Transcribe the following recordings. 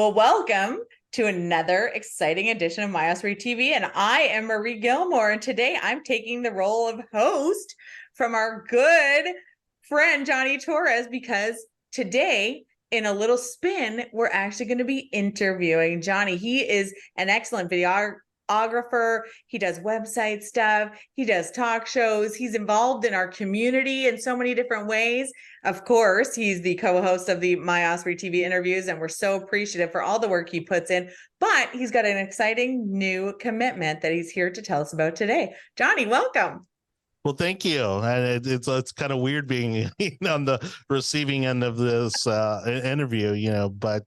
Well, welcome to another exciting edition of My Osprey TV. And I am Marie Gilmore. And today I'm taking the role of host from our good friend, Jonny Torres, because today, in a little spin, we're actually going to be interviewing Jonny. He is an excellent videographer. He does website stuff. He does talk shows. He's involved in our community in so many different ways. Of course, he's the co-host of the My Osprey TV interviews, and we're so appreciative for all the work he puts in. But he's got an exciting new commitment that he's here to tell us about today. Jonny, welcome. Well, thank you. And it's kind of weird being on the receiving end of this interview, but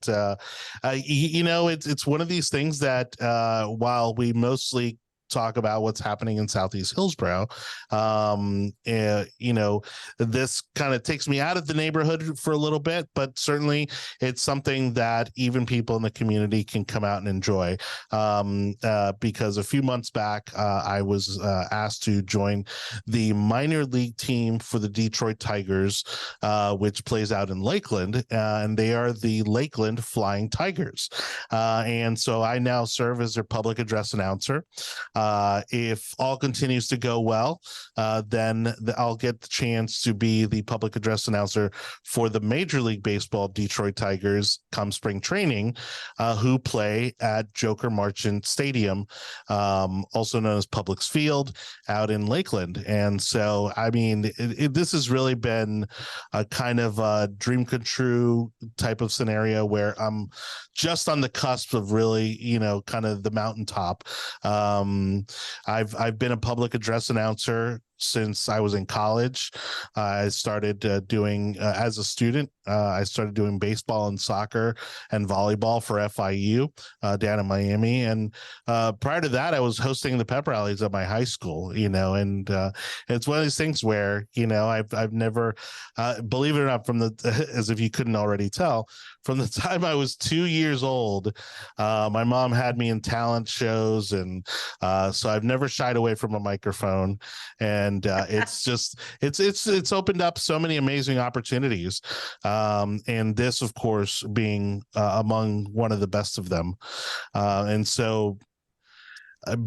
it's one of these things that while we mostly talk about what's happening in Southeast Hillsborough, this kind of takes me out of the neighborhood for a little bit, but certainly it's something that even people in the community can come out and enjoy, because a few months back I was asked to join the minor league team for the Detroit Tigers, which plays out in Lakeland, and they are the Lakeland Flying Tigers, and so I now serve as their public address announcer. If all continues to go well, then I'll get the chance to be the public address announcer for the Major League Baseball Detroit Tigers come spring training, who play at Joker Marchant Stadium, also known as Publix Field, out in Lakeland. And so, I mean, this has really been a kind of a dream come true type of scenario where I'm just on the cusp of really, kind of the mountaintop. I've been a public address announcer since I was in college. I started doing as a student. I started doing baseball and soccer and volleyball for FIU down in Miami. And prior to that, I was hosting the pep rallies at my high school. And it's one of these things where I've never, believe it or not, as if you couldn't already tell, from the time I was 2 years old, my mom had me in talent shows, and so I've never shied away from a microphone. And it's just it's opened up so many amazing opportunities, and this, of course, being among one of the best of them. And so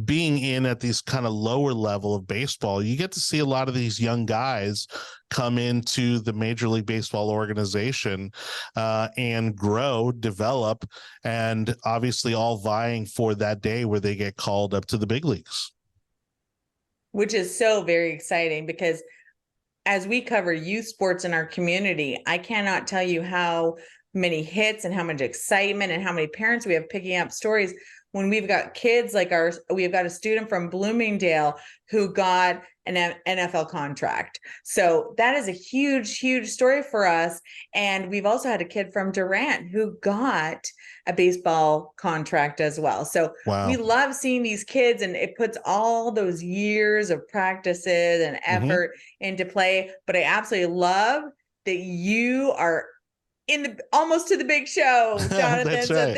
being in at these kind of lower level of baseball, you get to see a lot of these young guys come into the Major League Baseball organization and grow, develop, and obviously all vying for that day where they get called up to the big leagues. Which is so very exciting, because as we cover youth sports in our community, I cannot tell you how many hits and how much excitement and how many parents we have picking up stories when we've got kids like we've got a student from Bloomingdale who got an NFL contract. So that is a huge, huge story for us. And we've also had a kid from Durant who got a baseball contract as well. So wow. We love seeing these kids, and it puts all those years of practices and effort into play. But I absolutely love that you are almost to the big show, Jonathan. That's so right.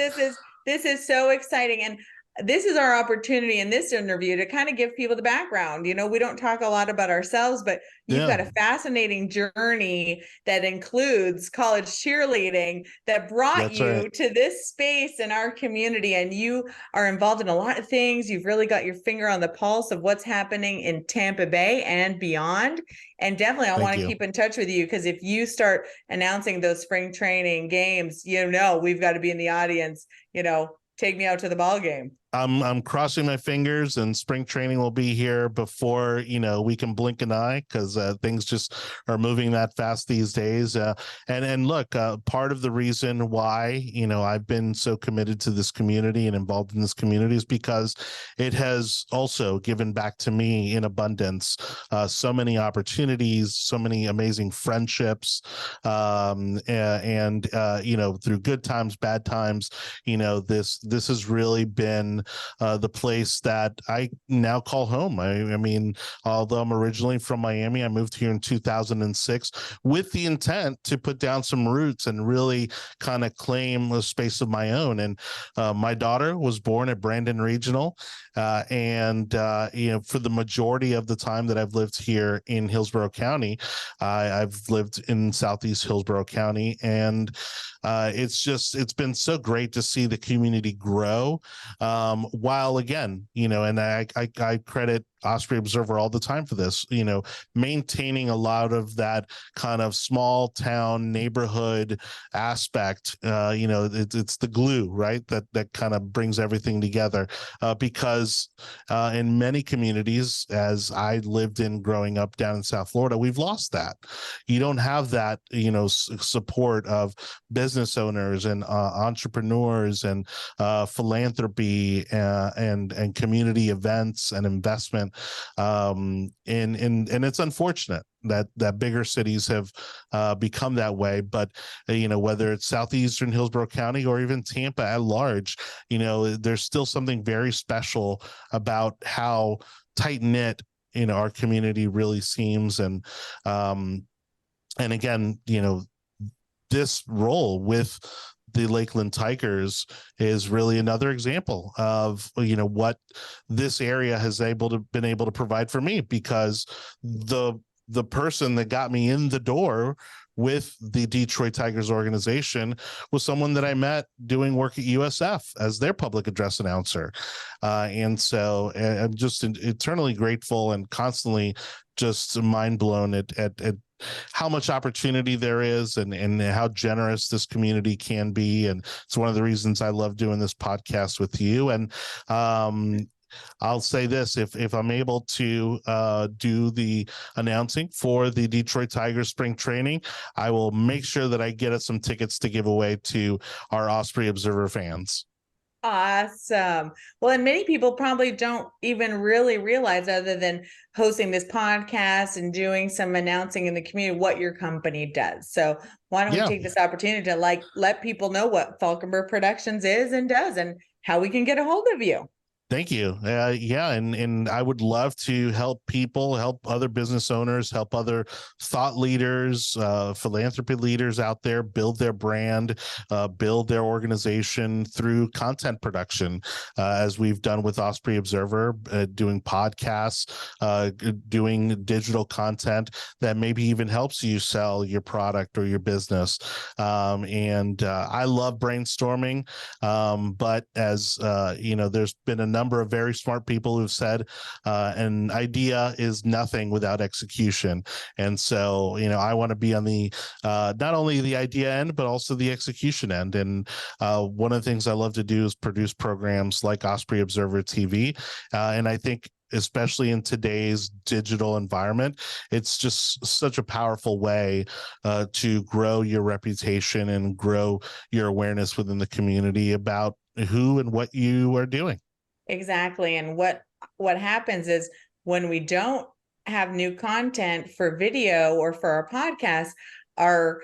This is so exciting. And this is our opportunity in this interview to kind of give people the background. We don't talk a lot about ourselves, but you've got a fascinating journey that includes college cheerleading that brought you to this space in our community. And you are involved in a lot of things. You've really got your finger on the pulse of what's happening in Tampa Bay and beyond. And definitely, I want to keep in touch with you, because if you start announcing those spring training games, we've got to be in the audience. Take me out to the ball game. I'm crossing my fingers, and spring training will be here before we can blink an eye, because things just are moving that fast these days. And look, part of the reason why I've been so committed to this community and involved in this community is because it has also given back to me in abundance. So many opportunities, so many amazing friendships, and through good times, bad times, this has really been the place that I now call home. I mean, although I'm originally from Miami, I moved here in 2006 with the intent to put down some roots and really kind of claim a space of my own. And my daughter was born at Brandon Regional, and for the majority of the time that I've lived here in Hillsborough County, I've lived in Southeast Hillsborough County, and it's been so great to see the community grow. While again, and I credit Osprey Observer all the time for this, maintaining a lot of that kind of small town neighborhood aspect. It's the glue, right? That kind of brings everything together. Because in many communities, as I lived in growing up down in South Florida, we've lost that. You don't have that, support of business owners and entrepreneurs and philanthropy and community events and investment. And it's unfortunate that bigger cities have become that way. But whether it's southeastern Hillsborough County or even Tampa at large, there's still something very special about how tight knit our community really seems. And again, this role with the Lakeland Tigers is really another example of what this area has been able to provide for me, because the person that got me in the door with the Detroit Tigers organization was someone that I met doing work at USF as their public address announcer. And so I'm just eternally grateful and constantly just mind blown at how much opportunity there is and how generous this community can be. And it's one of the reasons I love doing this podcast with you. And I'll say this, if I'm able to do the announcing for the Detroit Tigers spring training, I will make sure that I get us some tickets to give away to our Osprey Observer fans. Awesome. Well, and many people probably don't even really realize, other than hosting this podcast and doing some announcing in the community, what your company does. So why don't we take this opportunity to let people know what Falkenberg Productions is and does, and how we can get a hold of you. Thank you. And I would love to help people, help other business owners, help other thought leaders, philanthropy leaders out there build their brand, build their organization through content production, as we've done with Osprey Observer, doing podcasts, doing digital content that maybe even helps you sell your product or your business. And I love brainstorming, but as there's been a number of very smart people who've said an idea is nothing without execution. And so, I want to be on the not only the idea end, but also the execution end. And one of the things I love to do is produce programs like Osprey Observer TV. And I think, especially in today's digital environment, it's just such a powerful way to grow your reputation and grow your awareness within the community about who and what you are doing. Exactly. And what happens is, when we don't have new content for video or for our podcast, our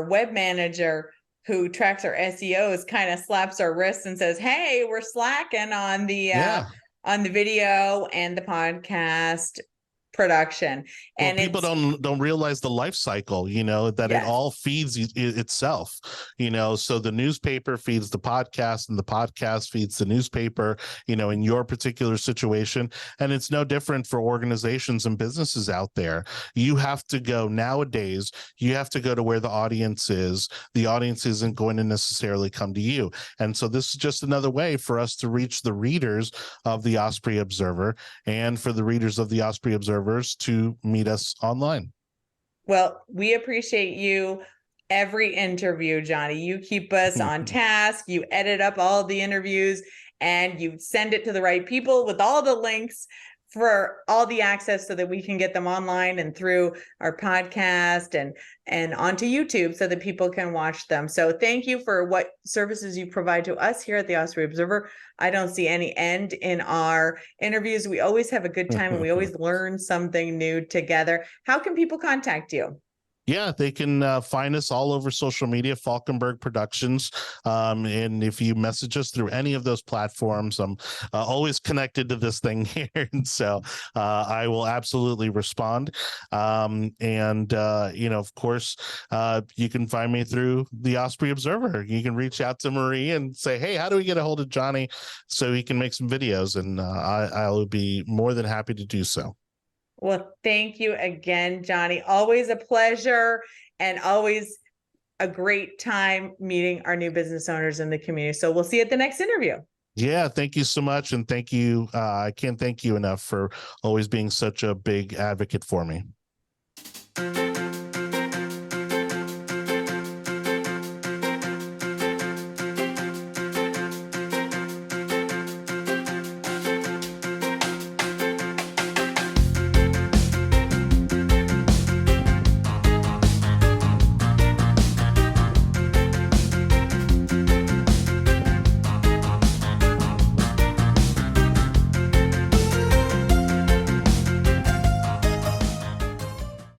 web manager who tracks our SEOs kind of slaps our wrists and says, "Hey, we're slacking on the video and the podcast production." And people don't realize the life cycle, that it all feeds itself, so the newspaper feeds the podcast and the podcast feeds the newspaper, in your particular situation. And it's no different for organizations and businesses out there. You have to go nowadays, you have to go to where the audience is. The audience isn't going to necessarily come to you. And so this is just another way for us to reach the readers of the Osprey Observer, and for the readers of the Osprey Observers to meet us online. Well, we appreciate you every interview, Jonny. You keep us on task. You edit up all the interviews and you send it to the right people with all the links for all the access, so that we can get them online and through our podcast and onto YouTube, so that people can watch them. So thank you for what services you provide to us here at the Osprey Observer. I don't see any end in our interviews. We always have a good time and we always learn something new together. How can people contact you? Yeah, they can find us all over social media, Falkenberg Productions. And if you message us through any of those platforms, I'm always connected to this thing here. And so I will absolutely respond. Of course, you can find me through the Osprey Observer. You can reach out to Marie and say, hey, how do we get a hold of Jonny so he can make some videos? And I'll be more than happy to do so. Well, thank you again, Jonny. Always a pleasure and always a great time meeting our new business owners in the community. So we'll see you at the next interview. Yeah, thank you so much. And thank you. I can't thank you enough for always being such a big advocate for me.